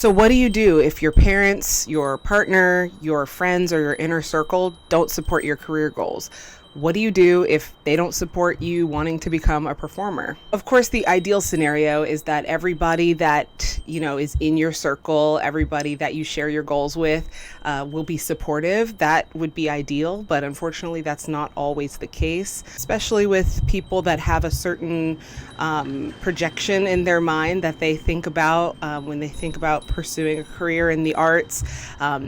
So, what do you do if your parents, your partner, your friends, or your inner circle don't support your career goals? What do you do if they don't support you wanting to become a performer? Of course, the ideal scenario is that everybody that is in your circle, everybody that you share your goals with, will be supportive. That would be ideal, but unfortunately, that's not always the case, especially with people that have a certain projection in their mind that they think about when they think about pursuing a career in the arts.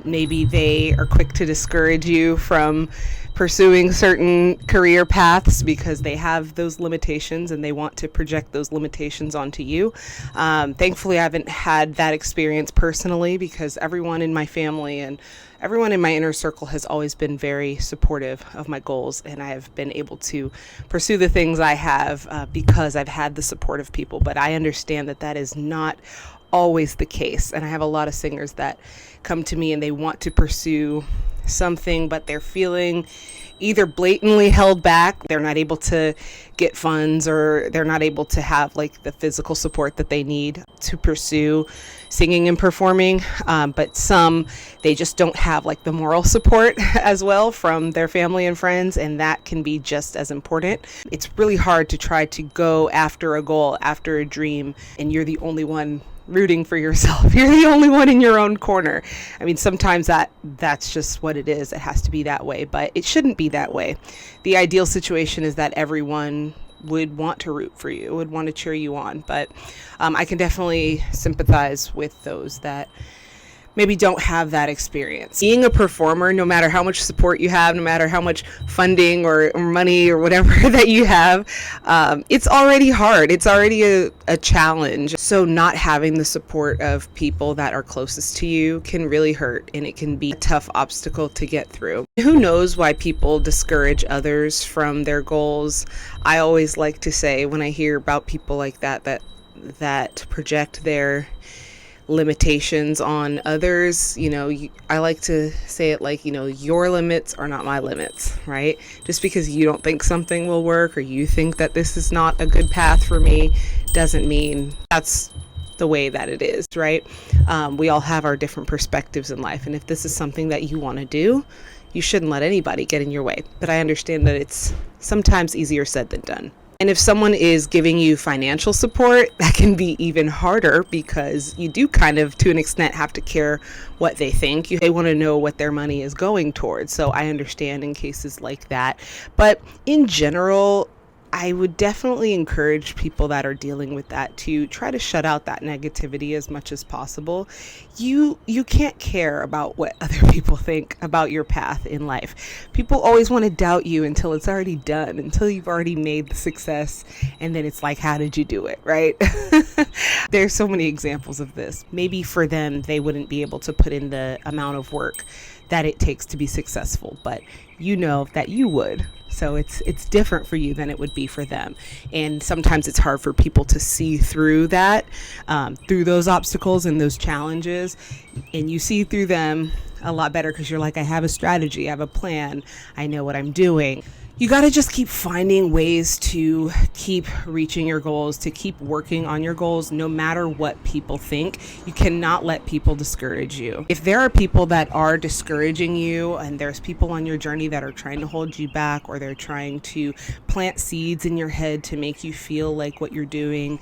Maybe they are quick to discourage you from pursuing certain career paths because they have those limitations and they want to project those limitations onto you. Thankfully, I haven't had that experience personally because everyone in my family and everyone in my inner circle has always been very supportive of my goals, and I have been able to pursue the things I have because I've had the support of people. But I understand that that is not always the case, and I have a lot of singers that come to me and they want to pursue something, but they're feeling either blatantly held back, they're not able to get funds, or they're not able to have like the physical support that they need to pursue singing and performing. But some, they just don't have like the moral support as well from their family and friends, and that can be just as important. It's really hard to try to go after a goal, after a dream, and you're the only one rooting for yourself. You're the only one in your own corner. I mean, sometimes that's just what it is. It has to be that way, but it shouldn't be that way. The ideal situation is that everyone would want to root for you, would want to cheer you on. But I can definitely sympathize with those that maybe don't have that experience. Being a performer, no matter how much support you have, no matter how much funding or money or whatever that you have, it's already hard. It's already a challenge. So not having the support of people that are closest to you can really hurt, and it can be a tough obstacle to get through. Who knows why people discourage others from their goals? I always like to say, when I hear about people like that project their limitations on others, I like to say it like, your limits are not my limits, right? Just because you don't think something will work, or you think that this is not a good path for me, doesn't mean that's the way that it is, right? We all have our different perspectives in life, and if this is something that you want to do, you shouldn't let anybody get in your way. But I understand that it's sometimes easier said than done. And if someone is giving you financial support, that can be even harder, because you do kind of, to an extent, have to care what they think. They want to know what their money is going towards. So I understand in cases like that. But in general, I would definitely encourage people that are dealing with that to try to shut out that negativity as much as possible. You can't care about what other people think about your path in life. People always want to doubt you until it's already done, until you've already made the success, and then it's like, how did you do it, right? There's so many examples of this. Maybe for them, they wouldn't be able to put in the amount of work that it takes to be successful, but you know that you would. So it's different for you than it would be for them. And sometimes it's hard for people to see through that, through those obstacles and those challenges. And you see through them a lot better because you're like, I have a strategy, I have a plan, I know what I'm doing. You got to just keep finding ways to keep reaching your goals, to keep working on your goals, no matter what people think. You cannot let people discourage you. If there are people that are discouraging you, and there's people on your journey that are trying to hold you back, or they're trying to plant seeds in your head to make you feel like what you're doing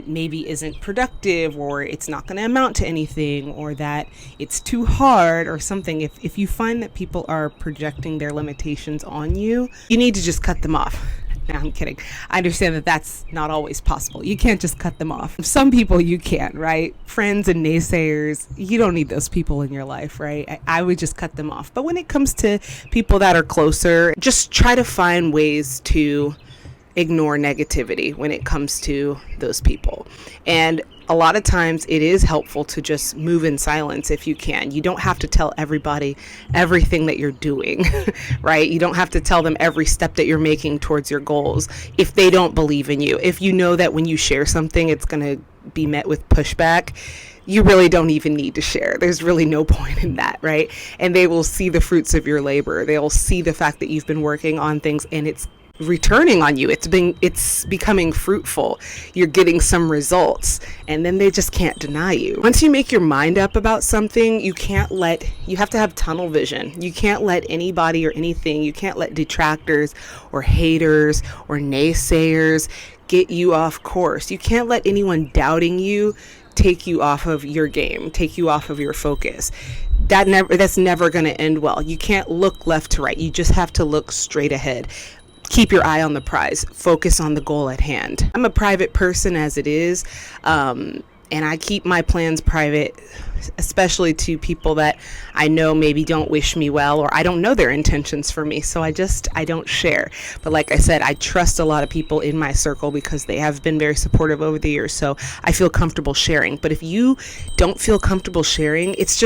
maybe isn't productive, or it's not going to amount to anything, or that it's too hard or something, if you find that people are projecting their limitations on you, you need to just cut them off. No, I'm kidding. I understand that that's not always possible. You can't just cut them off. Some people you can, right? Friends and naysayers, you don't need those people in your life, right? I would just cut them off. But when it comes to people that are closer, just try to find ways to ignore negativity when it comes to those people. And a lot of times it is helpful to just move in silence if you can. You don't have to tell everybody everything that you're doing, right? You don't have to tell them every step that you're making towards your goals if they don't believe in you. If you know that when you share something, it's going to be met with pushback, you really don't even need to share. There's really no point in that, right? And they will see the fruits of your labor. They'll see the fact that you've been working on things, and it's returning on you. It's becoming fruitful. You're getting some results, and then they just can't deny you. Once you make your mind up about something, you have to have tunnel vision. You can't let anybody or anything, you can't let detractors or haters or naysayers get you off course. You can't let anyone doubting you take you off of your game, take you off of your focus. That's never going to end well. You can't look left to right. You just have to look straight ahead. Keep your eye on the prize. Focus on the goal at hand. I'm a private person as it is, and I keep my plans private, especially to people that I know maybe don't wish me well, or I don't know their intentions for me. So I don't share. But like I said, I trust a lot of people in my circle because they have been very supportive over the years. So I feel comfortable sharing. But if you don't feel comfortable sharing, it's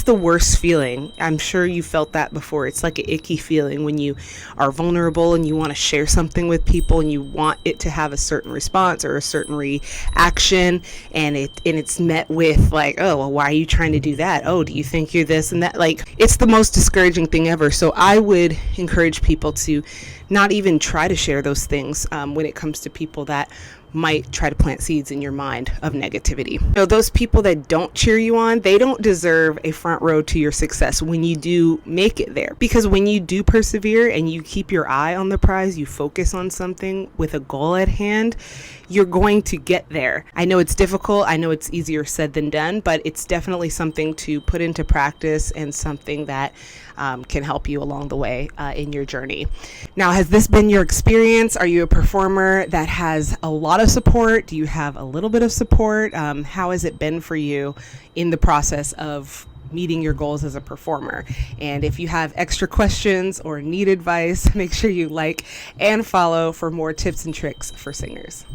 the worst feeling. I'm sure you felt that before. It's like an icky feeling when you are vulnerable and you want to share something with people and you want it to have a certain response or a certain reaction, and it's met with like, oh, well, why are you trying to do that? Oh, do you think you're this and that? Like, it's the most discouraging thing ever. So I would encourage people to not even try to share those things when it comes to people that might try to plant seeds in your mind of negativity. So those people that don't cheer you on, they don't deserve a front row to your success when you do make it there. Because when you do persevere and you keep your eye on the prize, you focus on something with a goal at hand, you're going to get there. I know it's difficult. I know it's easier said than done, but it's definitely something to put into practice and something that can help you along the way in your journey. Now, has this been your experience? Are you a performer that has a lot of support? Do you have a little bit of support? How has it been for you in the process of meeting your goals as a performer? And if you have extra questions or need advice, make sure you like and follow for more tips and tricks for singers.